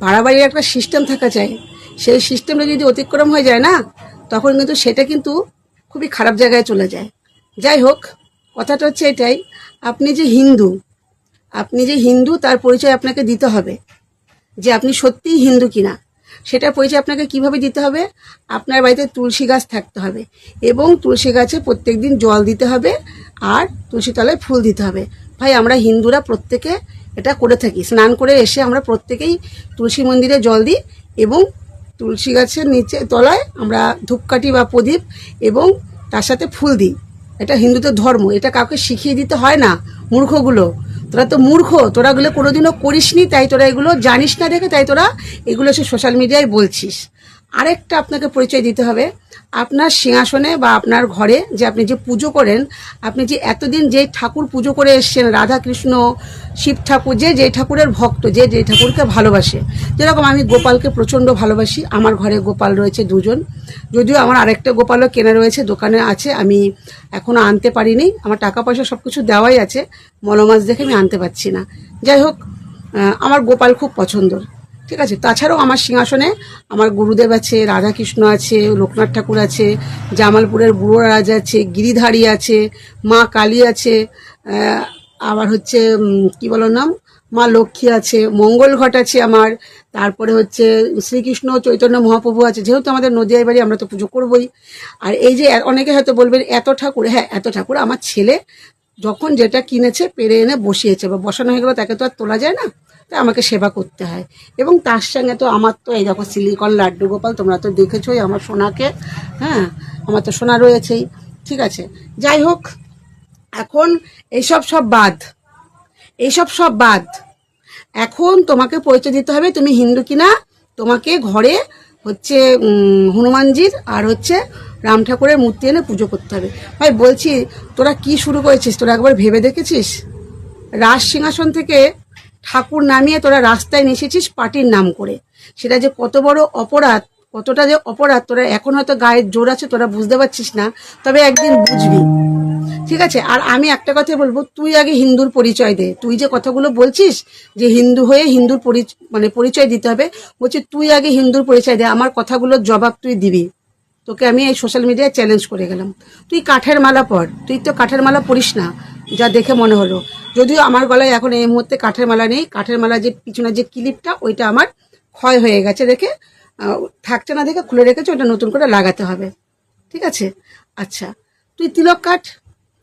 বাড়াবাড়ির একটা সিস্টেম থাকা চাই। সেই সিস্টেমটা যদি অতিক্রম হয়ে যায় না, তখন কিন্তু সেটা কিন্তু খুবই খারাপ জায়গায় চলে যায়। যাই হোক, কথাটা হচ্ছে এটাই, আপনি যে হিন্দু, তার পরিচয় আপনাকে দিতে হবে যে আপনি সত্যিই হিন্দু কিনা। সেটা পরিচয় আপনাকে কিভাবে দিতে হবে? আপনার বাড়িতে তুলসী গাছ থাকতে হবে এবং তুলসী গাছে প্রত্যেকদিন জল দিতে হবে আর তুলসী তলায় ফুল দিতে হবে। ভাই, আমরা হিন্দুরা প্রত্যেকে এটা করে থাকি। স্নান করে এসে আমরা প্রত্যেকেই তুলসী মন্দিরে জল দিই এবং তুলসী গাছের নিচে তলায় আমরা ধূপকাঠি বা প্রদীপ এবং তার সাথে ফুল দিই। এটা হিন্দুদের ধর্ম, এটা কাউকে শিখিয়ে দিতে হয় না। মূর্খগুলো, তোরা তো মূর্খ, তোরা এগুলো কোনোদিনও করিসনি, তাই তোরা এগুলো জানিস না দেখে তাই তোরা এগুলো সে সোশ্যাল মিডিয়ায় বলছিস। আরেকটা আপনাকে পরিচয় দিতে হবে, আপনার সিংহাসনে বা আপনার ঘরে যে আপনি যে পুজো করেন, আপনি যে এতদিন যে ঠাকুর পুজো করে এসছেন, রাধা কৃষ্ণ শিব ঠাকুর, যে ঠাকুরের ভক্ত, যে ঠাকুরকে ভালোবাসে। যেরকম আমি গোপালকে প্রচণ্ড ভালোবাসি, আমার ঘরে গোপাল রয়েছে দুজন, যদিও আমার আরেকটা গোপালও কেনা রয়েছে, দোকানে আছে, আমি এখনও আনতে পারিনি। আমার টাকা পয়সা সব কিছু দেওয়াই আছে, মলমাস দেখে আমি আনতে পারছি না। যাই হোক, আমার গোপাল খুব পছন্দর, ঠিক আছে। তাছাড়াও আমার সিংহাসনে আমার গুরুদেব আছে, রাধাকৃষ্ণ আছে, লোকনাথ ঠাকুর আছে, জামালপুরের বুড়ো রাজা আছে, গিরিধারী আছে, মা কালী আছে, আবার হচ্ছে কি বলো নাম, মা লক্ষ্মী আছে, মঙ্গল ঘট আছে আমার, তারপরে হচ্ছে শ্রীকৃষ্ণ চৈতন্য মহাপ্রভু আছে। যেহেতু আমাদের নদিয়ায় বাড়ি, আমরা তো পুজো করবোই। আর এই যে অনেকে হয়তো বলবেন এত ঠাকুর, হ্যাঁ এত ঠাকুর আমার ছেলে যখন যেটা কিনেছে পেরে এনে বসিয়েছে বা বসানো হয়ে গেলো, তাকে তো আর তোলা যায় না, তাই আমাকে সেবা করতে হয়। এবং তার সঙ্গে তো আমার তো এই দেখো সিলিকন লাড্ডু গোপাল, তোমরা তো দেখেছোই আমার সোনাকে, হ্যাঁ আমার তো সোনা রয়েছেই, ঠিক আছে। যাই হোক, এখন এইসব সব বাদ, এখন তোমাকে পরিচয় দিতে হবে তুমি হিন্দু কিনা। তোমাকে ঘরে হচ্ছে হনুমানজির আর হচ্ছে রাম ঠাকুরের মূর্তি এনে পুজো করতে হবে। ভাই বলছি, তোরা কি শুরু করেছিস? তোরা একবার ভেবে দেখেছিস? রাজ সিংহাসন থেকে ঠাকুর নামিয়ে তোরা রাস্তায় নেসেছিস পার্টির নাম করে। সেটা যে কত বড় অপরাধ, কতটা যে অপরাধ, তোরা এখন হয়তো গায়ের জোর আছে, তোরা বুঝতে পারছিস না, তবে একদিন বুঝবি, ঠিক আছে। আর আমি একটা কথা বলবো, তুই আগে হিন্দুর পরিচয় দে। তুই যে কথাগুলো বলছিস যে হিন্দু হয়ে হিন্দুর পরিচয় দিতে হবে, বলছি তুই আগে হিন্দুর পরিচয় দে, আমার কথাগুলোর জবাব তুই দিবি। তোকে আমি এই সোশ্যাল মিডিয়ায় চ্যালেঞ্জ করে গেলাম। তুই কাঠের মালা পর, তুই তো কাঠের মালা পরিস না যা দেখে মনে হলো। যদিও আমার গলায় এখন এই মুহূর্তে কাঠের মালা নেই, কাঠের মালা যে পিছনে যে ক্লিপটা ওইটা আমার ক্ষয় হয়ে গেছে দেখে, থাকছে না দেখে খুলে রেখেছে, ওটা নতুন করে লাগাতে হবে, ঠিক আছে। আচ্ছা, তুই তিলক কাঠ,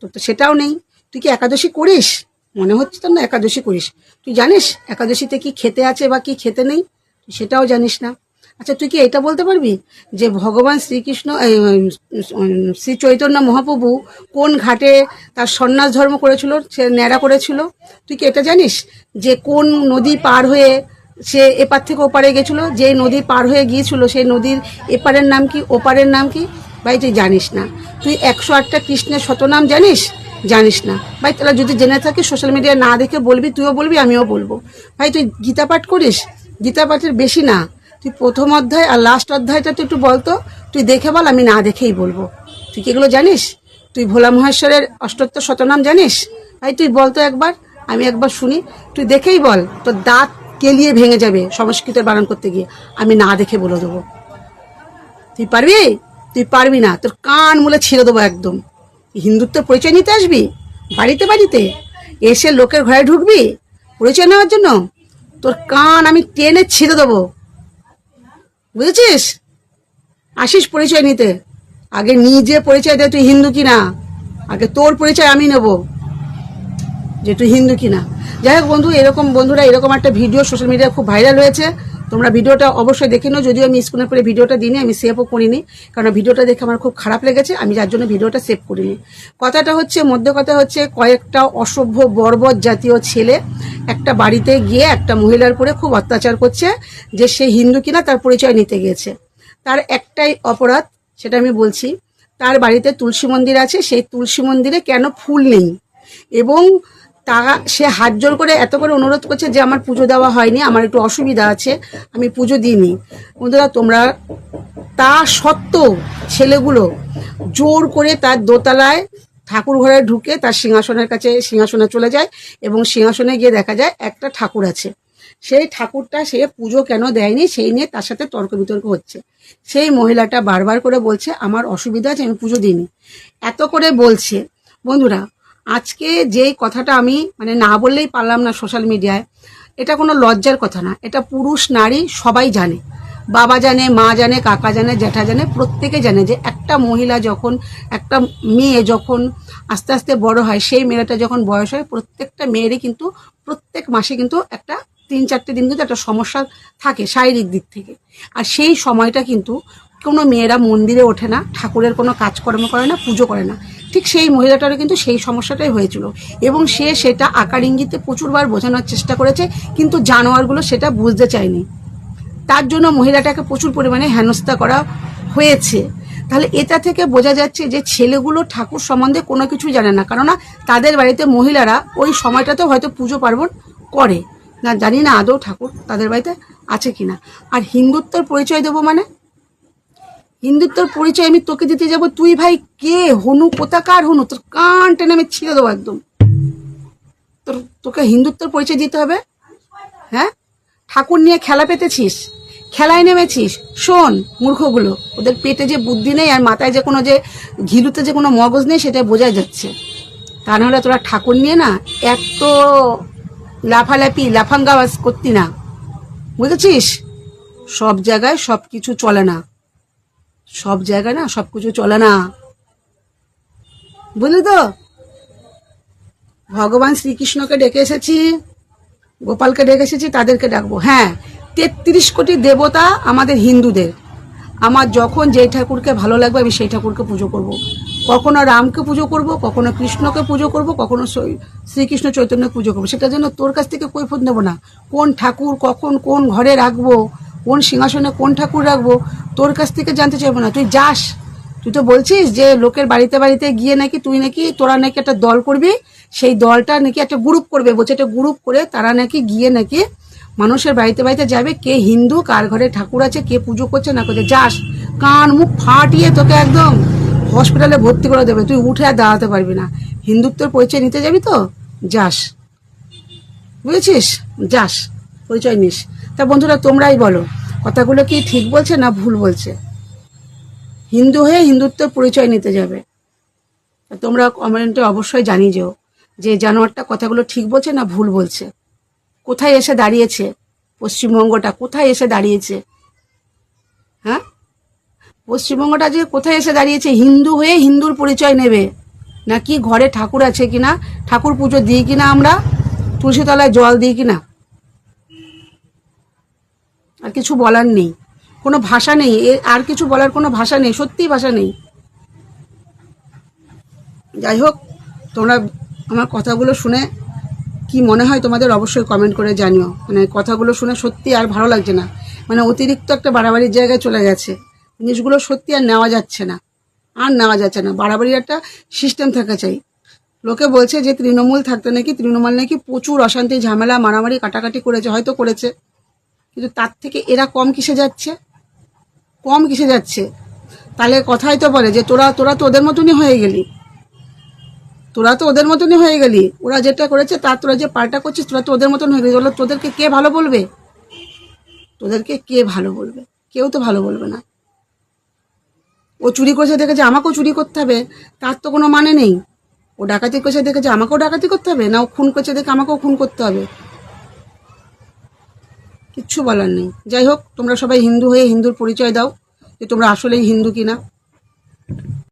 তোর তো সেটাও নেই। তুই কি একাদশী করিস? মনে হচ্ছে তোর না একাদশী করিস। তুই জানিস একাদশীতে কি খেতে আছে বা কি খেতে নেই? তুই সেটাও জানিস না। আচ্ছা, তুই কি এটা বলতে পারবি যে ভগবান শ্রীকৃষ্ণ শ্রী চৈতন্য মহাপ্রভু কোন ঘাটে তার সন্ন্যাস ধর্ম করেছিল, সে ন্যাড়া করেছিল? তুই কি এটা জানিস যে কোন নদী পার হয়ে সে এপার থেকে ওপারে গেছিল? যে নদী পার হয়ে গিয়েছিল সেই নদীর এপারের নাম কি, ওপারের নাম কি? ভাই তুই জানিস না। তুই 108টা কৃষ্ণের শতনাম জানিস? জানিস না। ভাই তাহলে যদি জেনে থাকিস সোশ্যাল মিডিয়ায় না দেখে বলবি, তুইও বলবি আমিও বলবো। ভাই তুই গীতা পাঠ করিস? গীতা পাঠের বেশি না, তুই প্রথম অধ্যায় আর লাস্ট অধ্যায়টা তুই একটু বলতো, তুই দেখে বল, আমি না দেখেই বলবো। তুই কি এগুলো জানিস? তুই ভোলা মহেশ্বরের অষ্টোত্তর শতনাম জানিস? ভাই তুই বলতো একবার, আমি একবার শুনি। তুই দেখেই বল, তোর দাঁত কেলিয়ে ভেঙে যাবে সংস্কৃতের বানান করতে গিয়ে, আমি না দেখে বলে দেবো। তুই পারবি? তুই পারবি না, তোর কান মুলে ছিঁড়ে দেবো একদম। হিন্দুত্বের পরিচয় নিতে আসবি বাড়িতে বাড়িতে এসে লোকের ঘরে ঢুকবি পরিচয় নেওয়ার জন্য? তোর কান আমি টেনে ছিঁড়ে দেবো, বুঝেছিস? আসিস পরিচয় নিতে, আগে নিজে পরিচয় দে তুই হিন্দু কিনা, আগে তোর পরিচয় আমি নেব যে তুই হিন্দু কিনা। যাই হোক বন্ধু, বন্ধুরা এরকম একটা ভিডিও সোশ্যাল মিডিয়ায় খুব ভাইরাল হয়েছে, তোমরা ভিডিওটা অবশ্যই দেখে নাও। যদিও আমি স্ক্রিনে পরে ভিডিওটা দিইনি, আমি সেভও করিনি, কারণ ভিডিওটা দেখে আমার খুব খারাপ লেগেছে, আমি যার জন্য ভিডিওটা সেভ করিনি। কথাটা হচ্ছে, মধ্যে কথা হচ্ছে, কয়েকটা অসভ্য বর্বর জাতীয় ছেলে একটা বাড়িতে গিয়ে একটা মহিলার উপরে খুব অত্যাচার করছে, যে সে হিন্দু কিনা তার পরিচয় নিতে গিয়েছে। তার একটাই অপরাধ, সেটা আমি বলছি, তার বাড়িতে তুলসী মন্দির আছে, সেই তুলসী মন্দিরে কেন ফুল নেই, এবং সে হাত জোর করে এত করে অনুরোধ করছে যে আমার পুজো দেওয়া হয়নি, আমার একটু অসুবিধা আছে, আমি পুজো দিইনি। বন্ধুরা, তোমরা তা সত্ত্বেও ছেলেগুলো জোর করে তার দোতলায় ঠাকুর ঘরে ঢুকে তার সিংহাসনের কাছে সিংহাসনে চলে যায়, এবং সিংহাসনে গিয়ে দেখা যায় একটা ঠাকুর আছে, সেই ঠাকুরটা সে পুজো কেন দেয়নি সেই নিয়ে তার সাথে তর্ক বিতর্ক হচ্ছে। সেই মহিলাটা বারবার করে বলছে আমার অসুবিধা আছে, আমি পুজো দিইনি। এত করে বলছে। বন্ধুরা, আজকে যেই কথাটা আমি মানে না বললেই পারলাম না সোশ্যাল মিডিয়ায়, এটা কোনো লজ্জার কথা না, এটা পুরুষ নারী সবাই জানে, বাবা জানে, মা জানে, কাকা জানে, জ্যাঠা জানে, প্রত্যেকে জানে যে একটা মহিলা যখন, একটা মেয়ে যখন আস্তে আস্তে বড় হয়, সেই মেয়েটা যখন বয়স হয়, প্রত্যেকটা মেয়েরই কিন্তু প্রত্যেক মাসে কিন্তু একটা 3-4 দিন কিন্তু একটা সমস্যা থাকে শারীরিক দিক থেকে। আর সেই সময়টা কিন্তু কোনো মেয়েরা মন্দিরে ওঠে না, ঠাকুরের কোনো কাজকর্ম করে না, পুজো করে না। ঠিক সেই মহিলাটারও কিন্তু সেই সমস্যাটাই হয়েছিল, এবং সে সেটা আকার ইঙ্গিতে প্রচুরবার বোঝানোর চেষ্টা করেছে, কিন্তু জানোয়ারগুলো সেটা বুঝতে চায়নি। তার জন্য মহিলাটাকে প্রচুর পরিমাণে হেনস্থা করা হয়েছে। তাহলে এটা থেকে বোঝা যাচ্ছে যে ছেলেগুলো ঠাকুর সম্বন্ধে কোনো কিছু জানে না, কেননা তাদের বাড়িতে মহিলারা ওই সময়টাতেও হয়তো পুজো পার্বণ করে না, জানি না আদৌ ঠাকুর তাদের বাড়িতে আছে কিনা। আর হিন্দুত্বর পরিচয় দেবো মানে, হিন্দুত্বর পরিচয় আমি তোকে দিতে যাব, তুই ভাই কে? হনু কোথাকার হনু? তোর কান টেনে আমি ছিঁড়ে দেবো একদম। তোকে হিন্দুত্বর পরিচয় দিতে হবে? হ্যাঁ, ঠাকুর নিয়ে খেলা পেতেছিস, খেলায় নেমেছিস। শোন মূর্খগুলো, ওদের পেটে যে বুদ্ধি নেই আর মাথায় যে কোনো যে ঘিলুতে যে কোনো মগজ নেই সেটা বোঝাই যাচ্ছে। তা নাহলে তোরা ঠাকুর নিয়ে না এত লাফালাফি লাফাঙ্গাবাজ করতি না, বুঝেছিস? সব জায়গায় সব কিছু চলে না, সব জায়গায় না সব কিছু চলে না, বুঝলি তো? ভগবান শ্রীকৃষ্ণকে ডেকে এসেছি, গোপালকে ডেকে এসেছি, তাদেরকে ডাকবো। হ্যাঁ, 33 কোটি দেবতা আমাদের হিন্দুদের। আমার যখন যেই ঠাকুরকে ভালো লাগবে আমি সেই ঠাকুরকে পুজো করব। কখনো রামকে পুজো করব, কখনো কৃষ্ণকে পুজো করব, কখনো শ্রীকৃষ্ণ চৈতন্যকে পুজো করবো। সেটার জন্য তোর কাছ থেকে কৈফিয়ত নেবো না। কোন ঠাকুর কখন কোন ঘরে রাখবো, কোন সিংহাসনে কোন ঠাকুর রাখবো, তোর কাছ থেকে জানতে চাইবো না। তুই যাস, তুই তো বলছিস যে লোকের বাড়িতে বাড়িতে গিয়ে নাকি তুই নাকি তোরা নাকি একটা দল করবি, সেই দলটা নাকি একটা গ্রুপ করবে, বলছে একটা গ্রুপ করে তারা নাকি গিয়ে নাকি মানুষের বাড়িতে বাড়িতে যাবে, কে হিন্দু, কার ঘরে ঠাকুর আছে, কে পুজো করছে না করছে। যাস, কান মুখ ফাটিয়ে তোকে একদম হসপিটালে ভর্তি করে দেবে, তুই উঠে আর দাঁড়াতে পারবি না। হিন্দুত্বের পরিচয় নিতে যাবি তো যাস, বুঝেছিস? যাস, পরিচয় নিস। তা বন্ধুরা তোমরাই বলো, কথাগুলো কি ঠিক বলছে না ভুল বলছে? হিন্দু হয়ে হিন্দুত্বের পরিচয় নিতে যাবে, তোমরা কমেন্টে অবশ্যই জানিয়ে যেও যে জানোয়ারটা কথাগুলো ঠিক বলছে না ভুল বলছে। কোথায় এসে দাঁড়িয়েছে পশ্চিমবঙ্গটা, কোথায় এসে দাঁড়িয়েছে? হ্যাঁ, পশ্চিমবঙ্গটা যে কোথায় এসে দাঁড়িয়েছে? হিন্দু হয়ে হিন্দুর পরিচয় নেবে নাকি ঘরে ঠাকুর আছে কিনা, ঠাকুর পুজো দিই কিনা, আমরা তুলসীতলায় জল দিই কিনা, আর কিছু বলার নেই, কোনো ভাষা নেই, আর কিছু বলার কোনো ভাষা নেই, সত্যিই ভাষা নেই। যাই হোক, তোমরা আমার কথাগুলো শুনে কি মনে হয় তোমাদের অবশ্যই কমেন্ট করে জানিও। মানে কথাগুলো শুনে সত্যি আর ভালো লাগছে না, মানে অতিরিক্ত একটা বাড়াবাড়ির জায়গায় চলে গেছে। জিনিসগুলো সত্যি আর নেওয়া যাচ্ছে না, আর নেওয়া যাচ্ছে না। বাড়াবাড়ির একটা সিস্টেম থাকা চাই। লোকে বলছে যে তৃণমূল থাকতে নাকি তৃণমূল নাকি প্রচুর অশান্তি ঝামেলা মারামারি কাটাকাটি করেছে, হয়তো করেছে, কিন্তু তার থেকে এরা কম কিসে যাচ্ছে? কম কিসে যাচ্ছে? তাহলে কথাই তো বলে যে তোরা তো ওদের মতনই হয়ে গেলি, তোরা তো ওদের মতনই হয়ে গেলি। ওরা যেটা করেছে তার তোরা যে পাল্টা করছিস, তোরা তো ওদের মতন হয়ে গেলি। তোদেরকে কে ভালো বলবে? তোদেরকে কে ভালো বলবে? কেউ তো ভালো বলবে না। ও চুরি করেছে দেখেছে আমাকেও চুরি করতে হবে, তার তো কোনো মানে নেই। ও ডাকাতি করেছে দেখেছে আমাকেও ডাকাতি করতে হবে, না ও খুন করেছে দেখে আমাকেও খুন করতে হবে? কিচ্ছু বলার নেই। যাই হোক, তোমরা সবাই হিন্দু হয়ে হিন্দুর পরিচয় দাও যে তোমরা আসলেই হিন্দু কিনা।